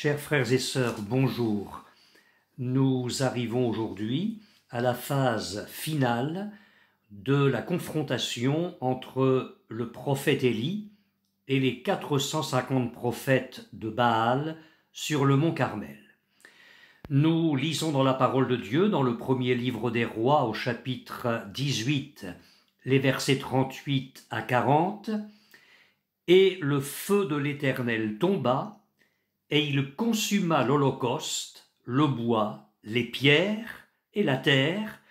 Chers frères et sœurs, bonjour. Nous arrivons aujourd'hui à la phase finale de la confrontation entre le prophète Élie et les 450 prophètes de Baal sur le mont Carmel. Nous lisons dans la parole de Dieu, dans le premier livre des Rois, au chapitre 18, les versets 38 à 40, « Et le feu de l'Éternel tomba, et il consuma l'holocauste, le bois, les pierres et la terre,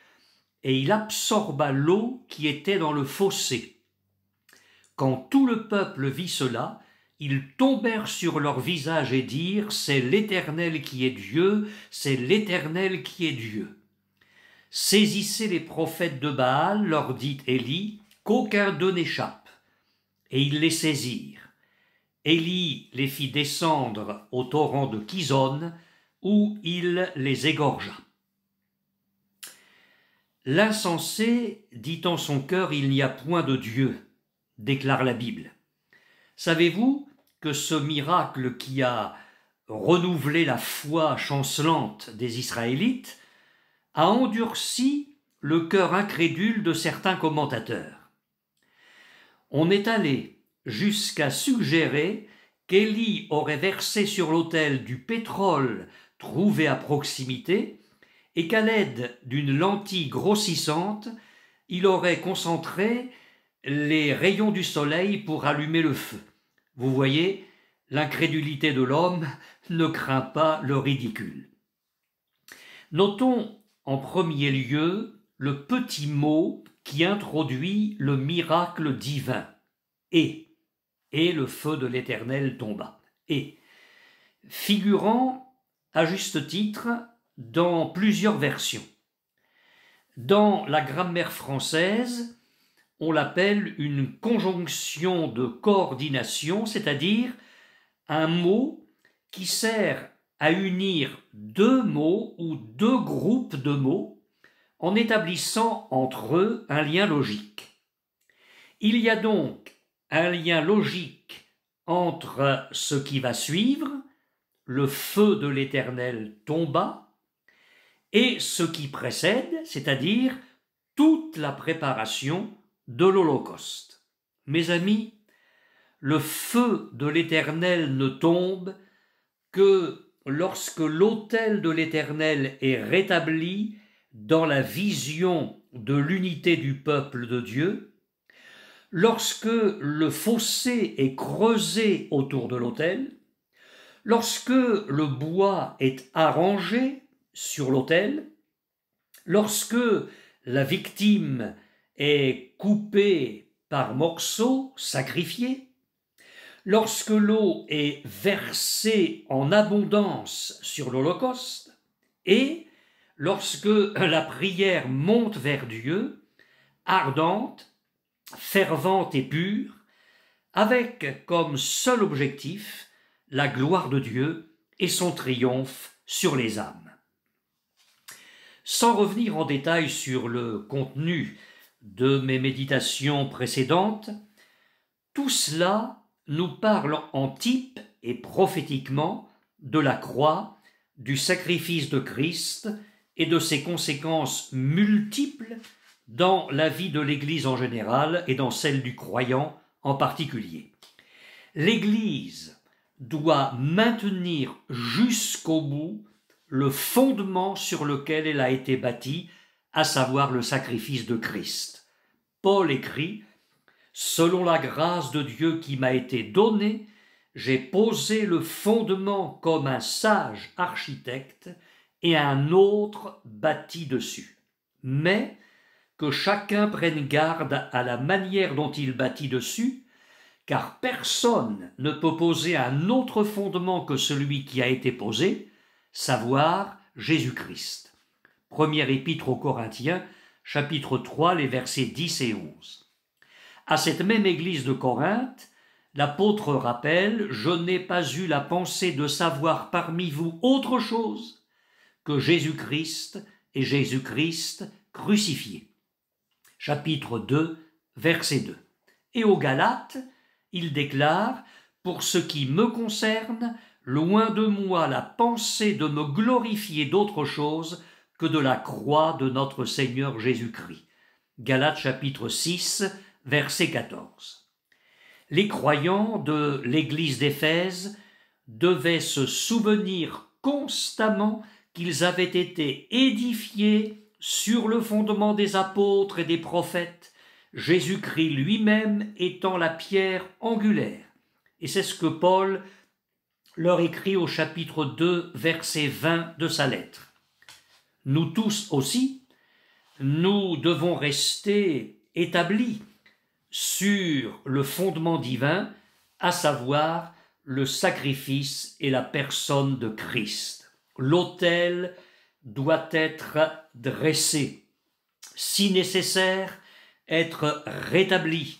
et il absorba l'eau qui était dans le fossé. Quand tout le peuple vit cela, ils tombèrent sur leur visage et dirent « C'est l'Éternel qui est Dieu, c'est l'Éternel qui est Dieu. » Saisissez les prophètes de Baal, leur dit Élie, qu'aucun d'eux n'échappe. Et ils les saisirent. Élie les fit descendre au torrent de Kison, où il les égorgea. L'insensé dit en son cœur « Il n'y a point de Dieu », déclare la Bible. Savez-vous que ce miracle qui a renouvelé la foi chancelante des Israélites a endurci le cœur incrédule de certains commentateurs? On est allé jusqu'à suggérer qu'Élie aurait versé sur l'autel du pétrole trouvé à proximité et qu'à l'aide d'une lentille grossissante, il aurait concentré les rayons du soleil pour allumer le feu. Vous voyez, l'incrédulité de l'homme ne craint pas le ridicule. Notons en premier lieu le petit mot qui introduit le miracle divin, « et le feu de l'Éternel tomba ». Et, figurant à juste titre dans plusieurs versions. Dans la grammaire française, on l'appelle une conjonction de coordination, c'est-à-dire un mot qui sert à unir deux mots ou deux groupes de mots en établissant entre eux un lien logique. Il y a donc un lien logique entre ce qui va suivre, le feu de l'Éternel tomba, et ce qui précède, c'est-à-dire toute la préparation de l'Holocauste. Mes amis, le feu de l'Éternel ne tombe que lorsque l'autel de l'Éternel est rétabli dans la vision de l'unité du peuple de Dieu, lorsque le fossé est creusé autour de l'autel, lorsque le bois est arrangé sur l'autel, lorsque la victime est coupée par morceaux, sacrifiée, lorsque l'eau est versée en abondance sur l'Holocauste, et lorsque la prière monte vers Dieu, ardente, fervente et pure, avec comme seul objectif la gloire de Dieu et son triomphe sur les âmes. Sans revenir en détail sur le contenu de mes méditations précédentes, tout cela nous parle en type et prophétiquement de la croix, du sacrifice de Christ et de ses conséquences multiples dans la vie de l'Église en général et dans celle du croyant en particulier. L'Église doit maintenir jusqu'au bout le fondement sur lequel elle a été bâtie, à savoir le sacrifice de Christ. Paul écrit « Selon la grâce de Dieu qui m'a été donnée, j'ai posé le fondement comme un sage architecte et un autre bâti dessus. Mais que chacun prenne garde à la manière dont il bâtit dessus, car personne ne peut poser un autre fondement que celui qui a été posé, savoir Jésus-Christ. » Première épître aux Corinthiens, chapitre 3, les versets 10 et 11. À cette même église de Corinthe, l'apôtre rappelle « Je n'ai pas eu la pensée de savoir parmi vous autre chose que Jésus-Christ et Jésus-Christ crucifié. » Chapitre 2, verset 2. Et aux Galates, il déclare « Pour ce qui me concerne, loin de moi la pensée de me glorifier d'autre chose que de la croix de notre Seigneur Jésus-Christ. Galates chapitre 6, verset 14. Les croyants de l'Église d'Éphèse devaient se souvenir constamment qu'ils avaient été édifiés sur le fondement des apôtres et des prophètes, Jésus-Christ lui-même étant la pierre angulaire. Et c'est ce que Paul leur écrit au chapitre 2, verset 20 de sa lettre. Nous tous aussi, nous devons rester établis sur le fondement divin, à savoir le sacrifice et la personne de Christ. L'autel doit être dressé, si nécessaire, être rétabli,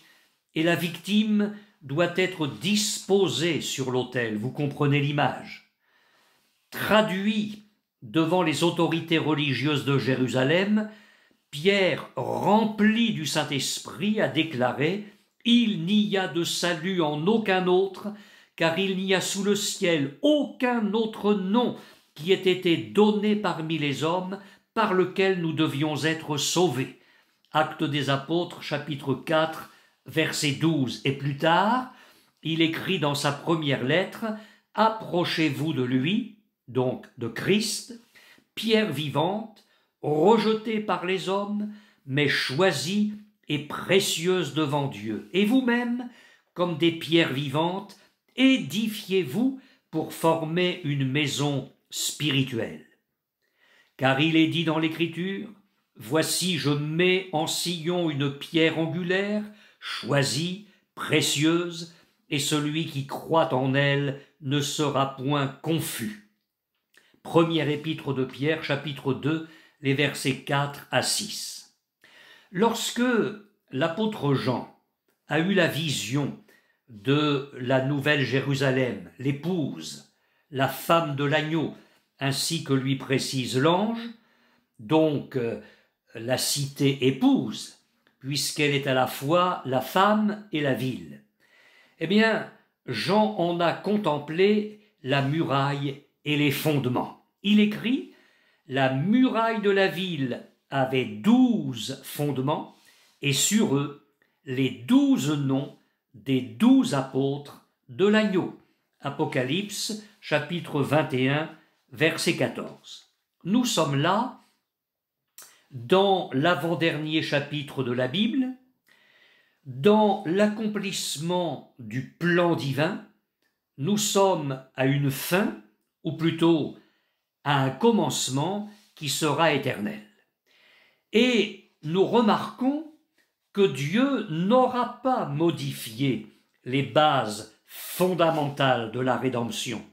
et la victime doit être disposée sur l'autel. Vous comprenez l'image. Traduit devant les autorités religieuses de Jérusalem, Pierre, rempli du Saint-Esprit, a déclaré « Il n'y a de salut en aucun autre, car il n'y a sous le ciel aucun autre nom qui ait été donné parmi les hommes par lequel nous devions être sauvés. » Actes des Apôtres, chapitre 4, verset 12. Et plus tard, il écrit dans sa première lettre « Approchez-vous de lui », donc de Christ, pierre vivante, rejetée par les hommes, mais choisie et précieuse devant Dieu. Et vous-même, comme des pierres vivantes, édifiez-vous pour former une maison spirituelle. Car il est dit dans l'Écriture, « Voici, je mets en Sion une pierre angulaire, choisie, précieuse, et celui qui croit en elle ne sera point confus. » Première épître de Pierre, chapitre 2, les versets 4 à 6. Lorsque l'apôtre Jean a eu la vision de la Nouvelle Jérusalem, l'épouse, la femme de l'agneau, ainsi que lui précise l'ange, donc la cité épouse, puisqu'elle est à la fois la femme et la ville. Eh bien, Jean en a contemplé la muraille et les fondements. Il écrit « La muraille de la ville avait 12 fondements, et sur eux, les 12 noms des 12 apôtres de l'agneau. » Apocalypse, chapitre 21, verset 14. Nous sommes là, dans l'avant-dernier chapitre de la Bible, dans l'accomplissement du plan divin. Nous sommes à une fin, ou plutôt à un commencement qui sera éternel. Et nous remarquons que Dieu n'aura pas modifié les bases fondamentales de la rédemption.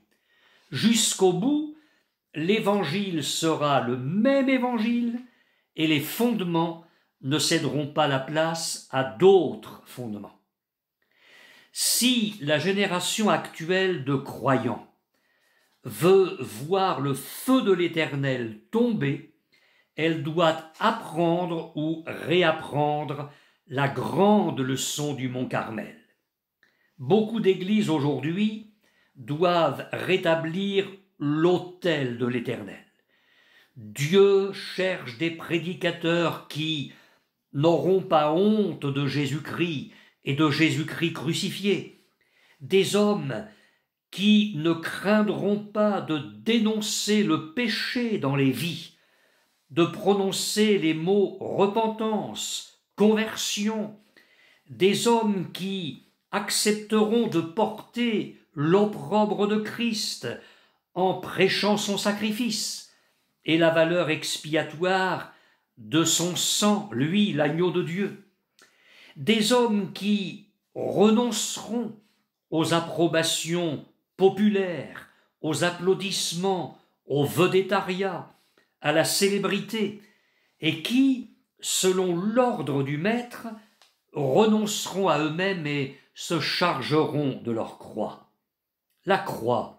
Jusqu'au bout, l'évangile sera le même évangile et les fondements ne céderont pas la place à d'autres fondements. Si la génération actuelle de croyants veut voir le feu de l'Éternel tomber, elle doit apprendre ou réapprendre la grande leçon du mont Carmel. Beaucoup d'églises aujourd'hui doivent rétablir l'autel de l'Éternel. Dieu cherche des prédicateurs qui n'auront pas honte de Jésus-Christ et de Jésus-Christ crucifié, des hommes qui ne craindront pas de dénoncer le péché dans les vies, de prononcer les mots repentance, conversion, des hommes qui accepteront de porter l'opprobre de Christ en prêchant son sacrifice et la valeur expiatoire de son sang, lui, l'agneau de Dieu. Des hommes qui renonceront aux approbations populaires, aux applaudissements, au vedettariat, à la célébrité, et qui, selon l'ordre du Maître, renonceront à eux-mêmes et se chargeront de leur croix. La croix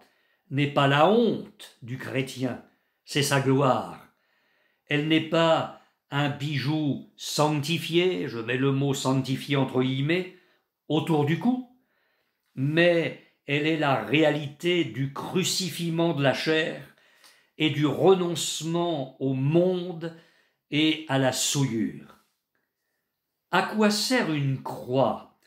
n'est pas la honte du chrétien, c'est sa gloire. Elle n'est pas un bijou sanctifié, je mets le mot sanctifié entre guillemets, autour du cou, mais elle est la réalité du crucifiement de la chair et du renoncement au monde et à la souillure. À quoi sert une croix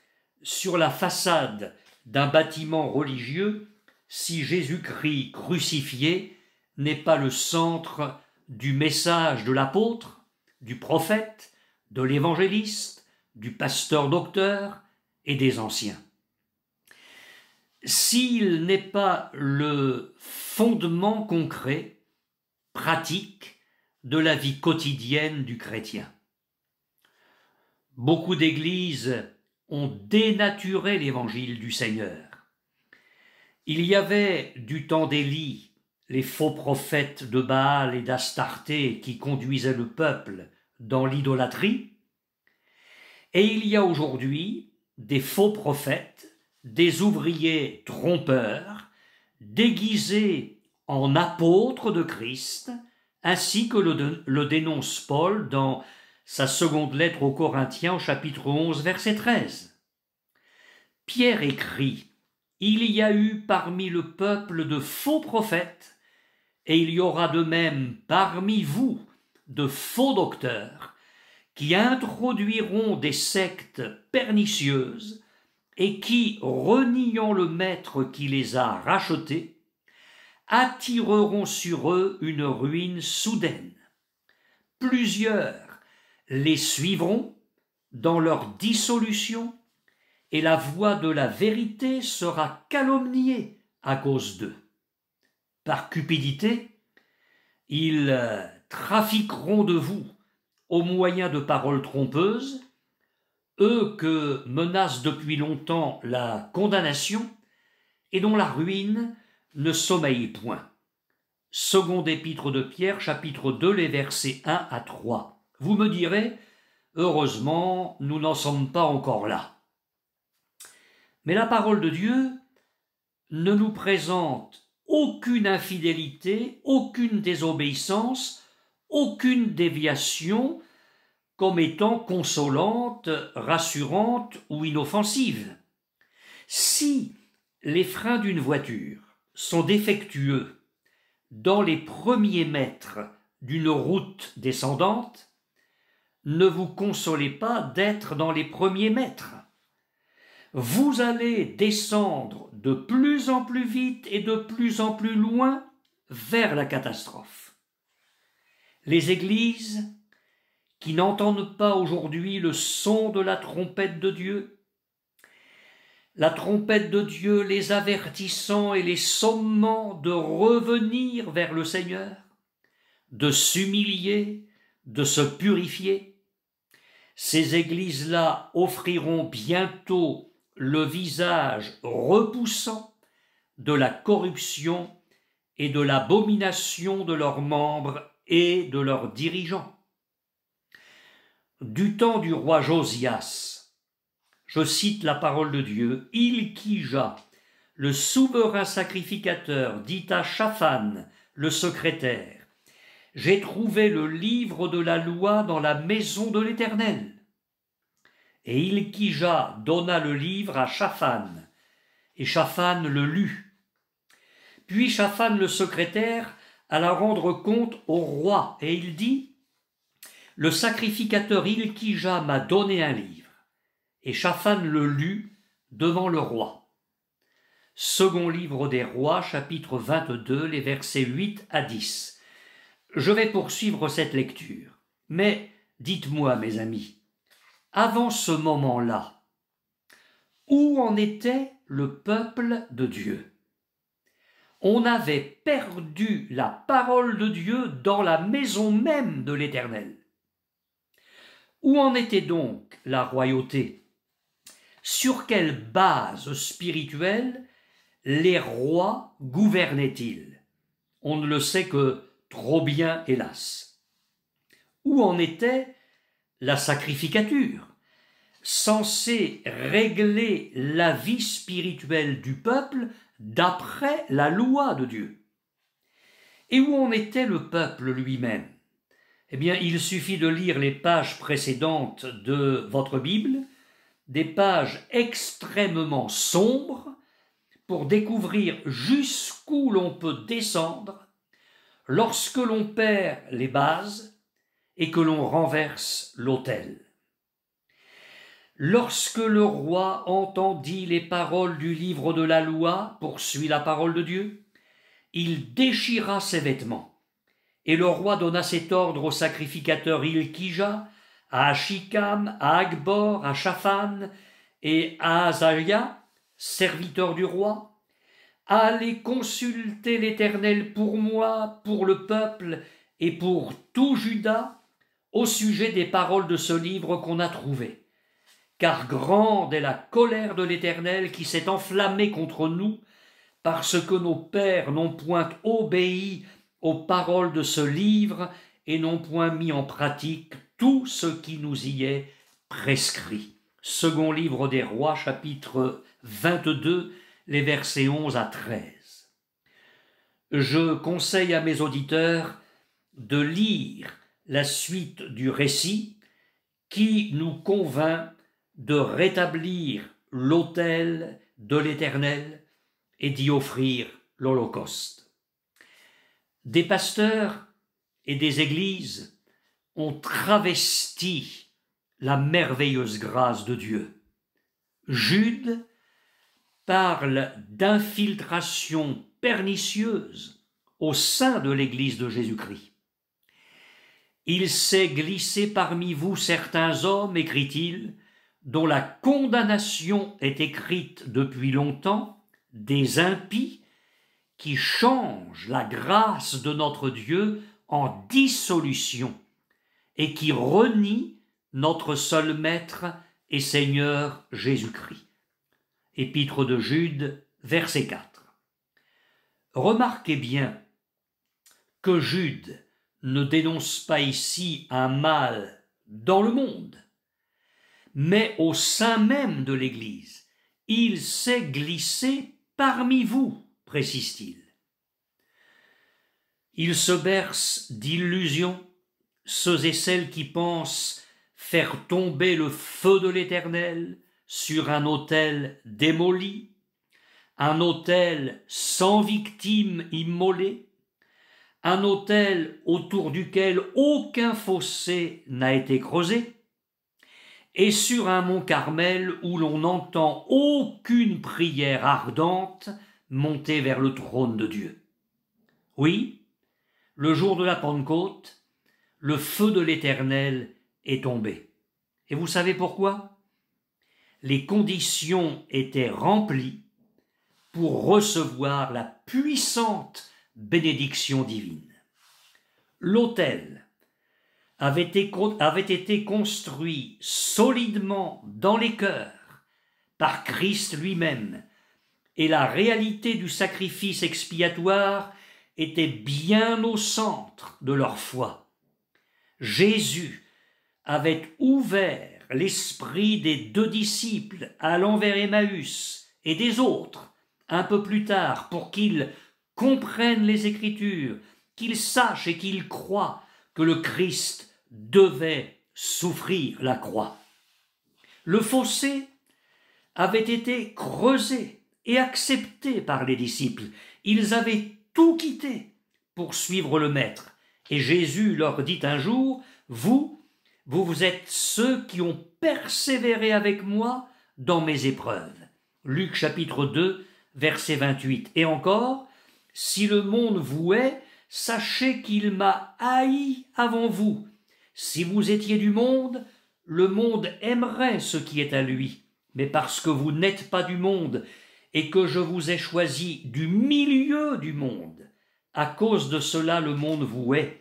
sur la façade d'un bâtiment religieux si Jésus-Christ crucifié n'est pas le centre du message de l'apôtre, du prophète, de l'évangéliste, du pasteur-docteur et des anciens? S'il n'est pas le fondement concret, pratique, de la vie quotidienne du chrétien. Beaucoup d'églises ont dénaturé l'évangile du Seigneur. Il y avait du temps d'Élie les faux prophètes de Baal et d'Astarté qui conduisaient le peuple dans l'idolâtrie, et il y a aujourd'hui des faux prophètes, des ouvriers trompeurs, déguisés en apôtres de Christ, ainsi que le dénonce Paul dans sa seconde lettre aux Corinthiens au chapitre 11, verset 13. Pierre écrit « Il y a eu parmi le peuple de faux prophètes, et il y aura de même parmi vous de faux docteurs, qui introduiront des sectes pernicieuses, et qui, reniant le maître qui les a rachetés, attireront sur eux une ruine soudaine. Plusieurs les suivront dans leur dissolution, et la voie de la vérité sera calomniée à cause d'eux. Par cupidité, ils trafiqueront de vous au moyen de paroles trompeuses, eux que menace depuis longtemps la condamnation et dont la ruine ne sommeille point. Seconde épître de Pierre, chapitre 2, les versets 1 à 3. Vous me direz, heureusement, nous n'en sommes pas encore là. Mais la parole de Dieu ne nous présente aucune infidélité, aucune désobéissance, aucune déviation comme étant consolante, rassurante ou inoffensive. Si les freins d'une voiture sont défectueux dans les premiers mètres d'une route descendante, ne vous consolez pas d'être dans les premiers mètres. Vous allez descendre de plus en plus vite et de plus en plus loin vers la catastrophe. Les églises qui n'entendent pas aujourd'hui le son de la trompette de Dieu, la trompette de Dieu les avertissant et les sommant de revenir vers le Seigneur, de s'humilier, de se purifier, ces églises-là offriront bientôt le visage repoussant de la corruption et de l'abomination de leurs membres et de leurs dirigeants. Du temps du roi Josias, je cite la parole de Dieu, Hilkija, le souverain sacrificateur, dit à Shaphan, le secrétaire, « J'ai trouvé le livre de la loi dans la maison de l'Éternel. » Et Hilkija donna le livre à Shaphan, et Shaphan le lut. Puis Shaphan le secrétaire alla rendre compte au roi, et il dit, « Le sacrificateur Hilkija m'a donné un livre. » Et Shaphan le lut devant le roi. Second livre des rois, chapitre 22, les versets 8 à 10. Je vais poursuivre cette lecture, mais dites-moi, mes amis, avant ce moment-là, où en était le peuple de Dieu? On avait perdu la parole de Dieu dans la maison même de l'Éternel. Où en était donc la royauté? Sur quelle base spirituelle les rois gouvernaient-ils? On ne le sait que trop bien, hélas. Où en était la sacrificature, censée régler la vie spirituelle du peuple d'après la loi de Dieu? Et où en était le peuple lui-même? Eh bien, il suffit de lire les pages précédentes de votre Bible, des pages extrêmement sombres, pour découvrir jusqu'où l'on peut descendre lorsque l'on perd les bases et que l'on renverse l'autel. Lorsque le roi entendit les paroles du livre de la loi, poursuit la parole de Dieu, il déchira ses vêtements. Et le roi donna cet ordre au sacrificateur Ilkija, à Achikam, à Akbor, à Shaphan et à Azaria, serviteurs du roi, allez consulter l'Éternel pour moi, pour le peuple et pour tout Juda, au sujet des paroles de ce livre qu'on a trouvé. Car grande est la colère de l'Éternel qui s'est enflammée contre nous, parce que nos pères n'ont point obéi aux paroles de ce livre et n'ont point mis en pratique tout ce qui nous y est prescrit. Second livre des Rois, chapitre 22, les versets 11 à 13. Je conseille à mes auditeurs de lire la suite du récit qui nous convainc de rétablir l'autel de l'Éternel et d'y offrir l'Holocauste. Des pasteurs et des églises ont travesti la merveilleuse grâce de Dieu. Jude parle d'infiltration pernicieuse au sein de l'Église de Jésus-Christ. Il s'est glissé parmi vous certains hommes, écrit-il, dont la condamnation est écrite depuis longtemps, des impies qui changent la grâce de notre Dieu en dissolution et qui renient notre seul Maître et Seigneur Jésus-Christ. Épître de Jude, verset 4. Remarquez bien que Jude ne dénonce pas ici un mal dans le monde, mais au sein même de l'Église. Il s'est glissé parmi vous, précise-t-il. Il se berce d'illusions, ceux et celles qui pensent faire tomber le feu de l'Éternel sur un autel démoli, un autel sans victime immolée, un autel autour duquel aucun fossé n'a été creusé, et sur un mont Carmel où l'on n'entend aucune prière ardente monter vers le trône de Dieu. Oui, le jour de la Pentecôte, le feu de l'Éternel est tombé. Et vous savez pourquoi? Les conditions étaient remplies pour recevoir la puissante bénédiction divine. L'autel avait été construit solidement dans les cœurs par Christ lui-même, et la réalité du sacrifice expiatoire était bien au centre de leur foi. Jésus avait ouvert l'esprit des 2 disciples allant vers Emmaüs et des autres un peu plus tard pour qu'ils comprennent les Écritures, qu'ils sachent et qu'ils croient que le Christ devait souffrir la croix. Le fossé avait été creusé et accepté par les disciples. Ils avaient tout quitté pour suivre le Maître. Et Jésus leur dit un jour, vous êtes ceux qui ont persévéré avec moi dans mes épreuves. Luc chapitre 2, verset 28. Et encore, si le monde vous hait, sachez qu'il m'a haï avant vous. Si vous étiez du monde, le monde aimerait ce qui est à lui. Mais parce que vous n'êtes pas du monde et que je vous ai choisi du milieu du monde, à cause de cela le monde vous hait.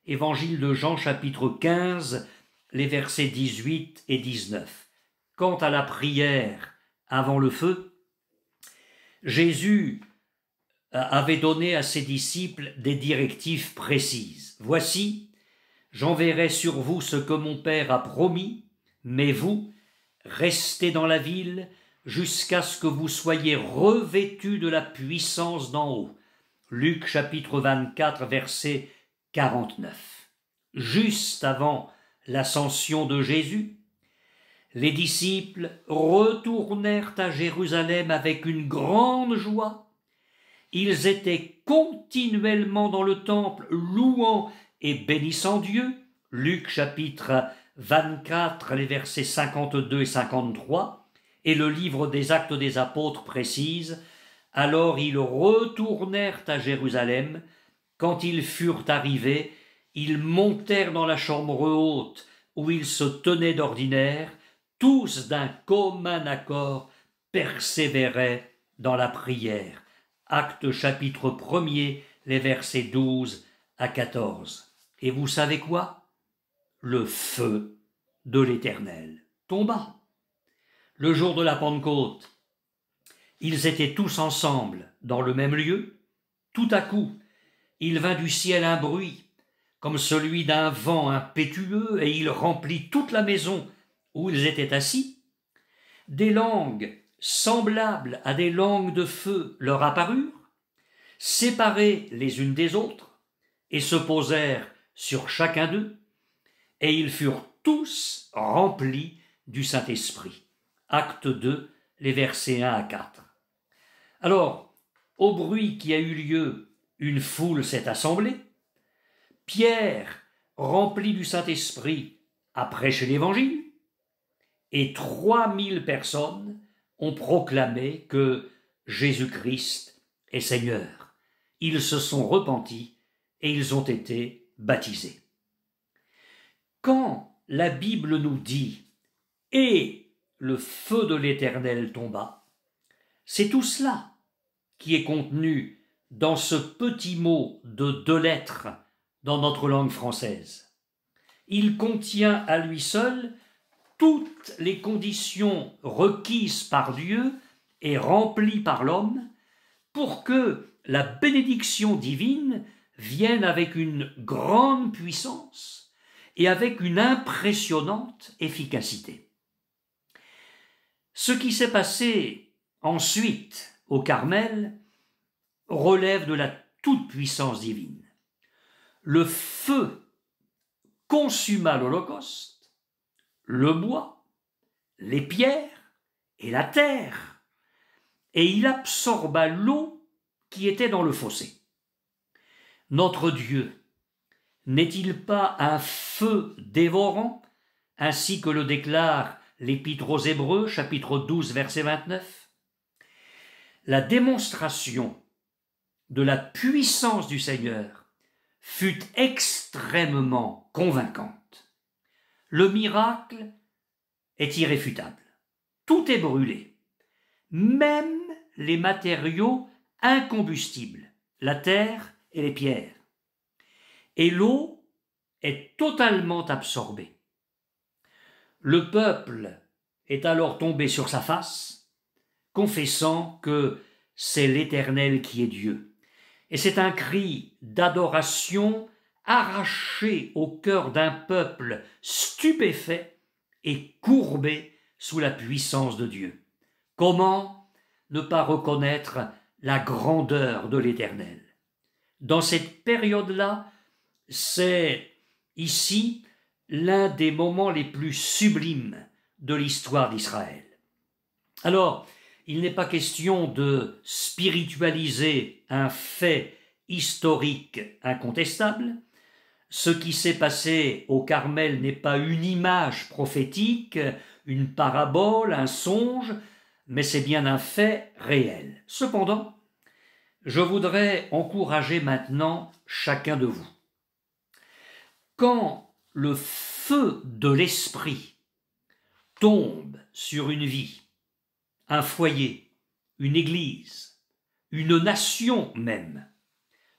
Évangile de Jean chapitre 15, les versets 18 et 19. Quant à la prière avant le feu, Jésus avait donné à ses disciples des directives précises. Voici, j'enverrai sur vous ce que mon Père a promis, mais vous, restez dans la ville jusqu'à ce que vous soyez revêtus de la puissance d'en haut. Luc chapitre 24, verset 49. Juste avant l'ascension de Jésus, les disciples retournèrent à Jérusalem avec une grande joie. Ils étaient continuellement dans le temple, louant et bénissant Dieu. Luc chapitre 24, les versets 52 et 53, et le livre des Actes des Apôtres précise « Alors ils retournèrent à Jérusalem. Quand ils furent arrivés, ils montèrent dans la chambre haute où ils se tenaient d'ordinaire, tous d'un commun accord persévéraient dans la prière. » Actes chapitre 1er, les versets 12 à 14. Et vous savez quoi? Le feu de l'Éternel tomba. Le jour de la Pentecôte, ils étaient tous ensemble dans le même lieu. Tout à coup, il vint du ciel un bruit, comme celui d'un vent impétueux, et il remplit toute la maison où ils étaient assis. Des langues semblables à des langues de feu leur apparurent, séparées les unes des autres, et se posèrent sur chacun d'eux, et ils furent tous remplis du Saint-Esprit. Acte 2, les versets 1 à 4. Alors, au bruit qui a eu lieu, une foule s'est assemblée. Pierre, rempli du Saint-Esprit, a prêché l'Évangile, et 3000 personnes ont proclamé que Jésus-Christ est Seigneur. Ils se sont repentis et ils ont été baptisés. Quand la Bible nous dit « Et le feu de l'Éternel tomba », c'est tout cela qui est contenu dans ce petit mot de 2 lettres dans notre langue française. Il contient à lui seul toutes les conditions requises par Dieu et remplies par l'homme pour que la bénédiction divine vienne avec une grande puissance et avec une impressionnante efficacité. Ce qui s'est passé ensuite au Carmel relève de la toute-puissance divine. Le feu consuma l'Holocauste, le bois, les pierres et la terre, et il absorba l'eau qui était dans le fossé. Notre Dieu n'est-il pas un feu dévorant, ainsi que le déclare l'Épître aux Hébreux, chapitre 12, verset 29? La démonstration de la puissance du Seigneur fut extrêmement convaincante. Le miracle est irréfutable. Tout est brûlé, même les matériaux incombustibles, la terre et les pierres. Et l'eau est totalement absorbée. Le peuple est alors tombé sur sa face, confessant que c'est l'Éternel qui est Dieu. Et c'est un cri d'adoration arraché au cœur d'un peuple stupéfait et courbé sous la puissance de Dieu. Comment ne pas reconnaître la grandeur de l'Éternel? Dans cette période-là, c'est ici l'un des moments les plus sublimes de l'histoire d'Israël. Alors, il n'est pas question de spiritualiser un fait historique incontestable. Ce qui s'est passé au Carmel n'est pas une image prophétique, une parabole, un songe, mais c'est bien un fait réel. Cependant, je voudrais encourager maintenant chacun de vous. Quand le feu de l'esprit tombe sur une vie, un foyer, une église, une nation même,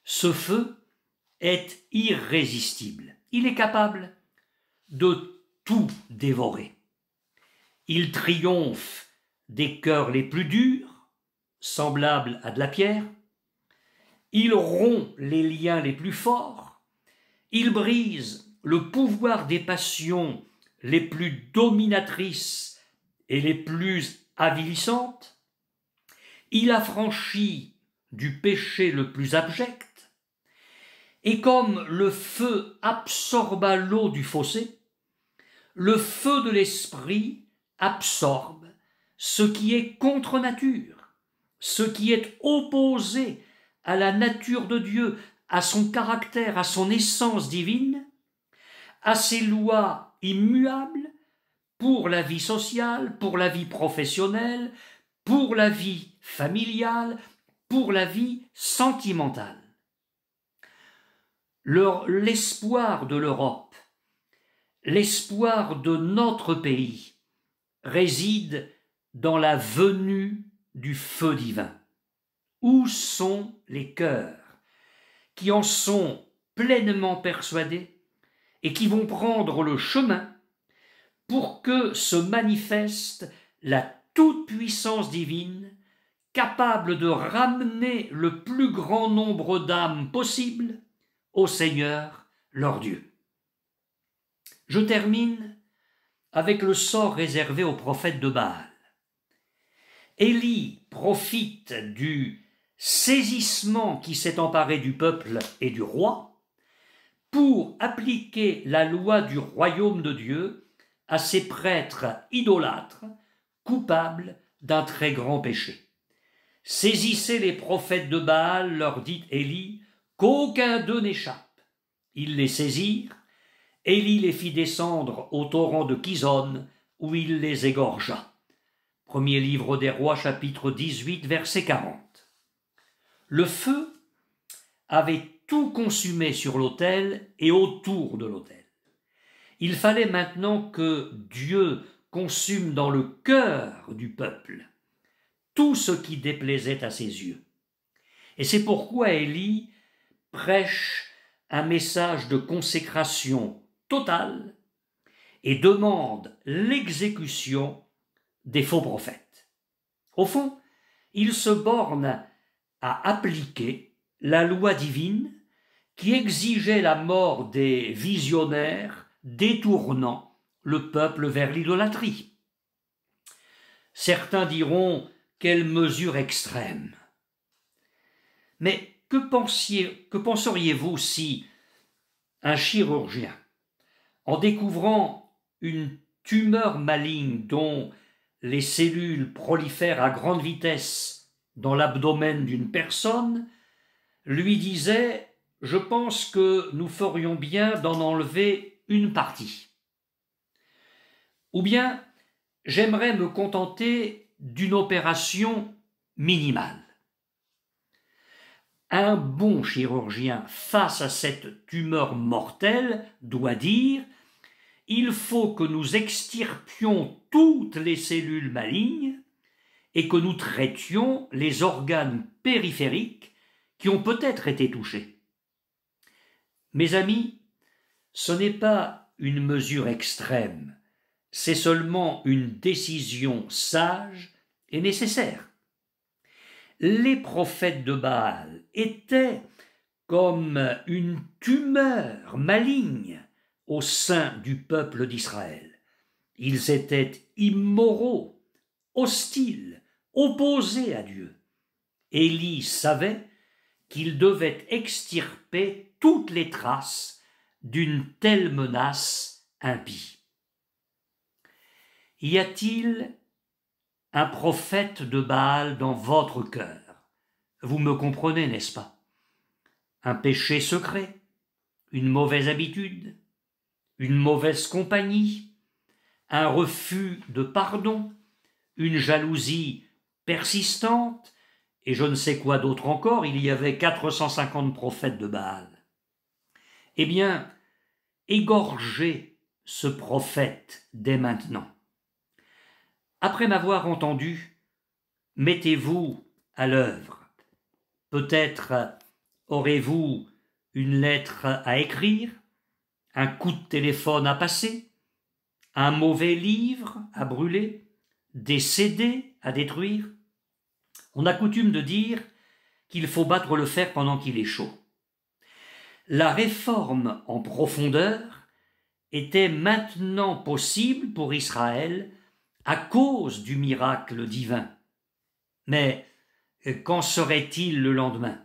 ce feu est irrésistible. Il est capable de tout dévorer. Il triomphe des cœurs les plus durs, semblables à de la pierre. Il rompt les liens les plus forts. Il brise le pouvoir des passions les plus dominatrices et les plus avilissantes. Il affranchit du péché le plus abject. Et comme le feu absorba l'eau du fossé, le feu de l'esprit absorbe ce qui est contre nature, ce qui est opposé à la nature de Dieu, à son caractère, à son essence divine, à ses lois immuables pour la vie sociale, pour la vie professionnelle, pour la vie familiale, pour la vie sentimentale. L'espoir de l'Europe, l'espoir de notre pays réside dans la venue du feu divin. Où sont les cœurs qui en sont pleinement persuadés et qui vont prendre le chemin pour que se manifeste la toute-puissance divine, capable de ramener le plus grand nombre d'âmes possible au Seigneur leur Dieu. Je termine avec le sort réservé aux prophètes de Baal. Élie profite du saisissement qui s'est emparé du peuple et du roi pour appliquer la loi du royaume de Dieu à ces prêtres idolâtres, coupables d'un très grand péché. Saisissez les prophètes de Baal, leur dit Élie, qu'aucun d'eux n'échappe. Ils les saisirent, Élie les fit descendre au torrent de Kison, où il les égorgea. Premier livre des Rois, chapitre 18, verset 40. Le feu avait tout consumé sur l'autel et autour de l'autel. Il fallait maintenant que Dieu consume dans le cœur du peuple tout ce qui déplaisait à ses yeux. Et c'est pourquoi Élie prêche un message de consécration totale et demande l'exécution des faux prophètes. Au fond, il se borne à appliquer la loi divine qui exigeait la mort des visionnaires détournant le peuple vers l'idolâtrie. Certains diront « quelle mesure extrême !» Mais que penseriez-vous si un chirurgien, en découvrant une tumeur maligne dont les cellules prolifèrent à grande vitesse dans l'abdomen d'une personne, lui disait « je pense que nous ferions bien d'en enlever une partie ». Ou bien « j'aimerais me contenter d'une opération minimale ». Un bon chirurgien face à cette tumeur mortelle doit dire « il faut que nous extirpions toutes les cellules malignes et que nous traitions les organes périphériques qui ont peut-être été touchés ». Mes amis, ce n'est pas une mesure extrême, c'est seulement une décision sage et nécessaire. Les prophètes de Baal étaient comme une tumeur maligne au sein du peuple d'Israël. Ils étaient immoraux, hostiles, opposés à Dieu. Élie savait qu'il devait extirper toutes les traces d'une telle menace impie. Y a-t-il un prophète de Baal dans votre cœur? Vous me comprenez, n'est-ce pas? Un péché secret, une mauvaise habitude, une mauvaise compagnie, un refus de pardon, une jalousie persistante, et je ne sais quoi d'autre encore. Il y avait 450 prophètes de Baal. Eh bien, égorgez ce prophète dès maintenant. Après m'avoir entendu, mettez-vous à l'œuvre. Peut-être aurez-vous une lettre à écrire, un coup de téléphone à passer, un mauvais livre à brûler, des CD à détruire. On a coutume de dire qu'il faut battre le fer pendant qu'il est chaud. La réforme en profondeur était maintenant possible pour Israël à cause du miracle divin. Mais qu'en serait-il le lendemain?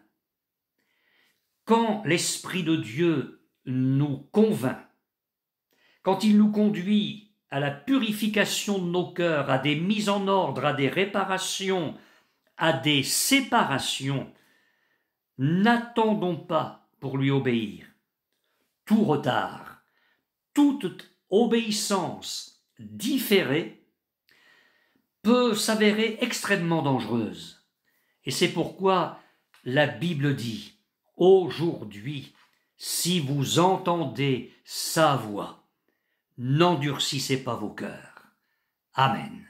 Quand l'Esprit de Dieu nous convainc, quand il nous conduit à la purification de nos cœurs, à des mises en ordre, à des réparations, à des séparations, n'attendons pas pour lui obéir. Tout retard, toute obéissance différée peut s'avérer extrêmement dangereuse. Et c'est pourquoi la Bible dit « Aujourd'hui, si vous entendez sa voix, n'endurcissez pas vos cœurs. » Amen.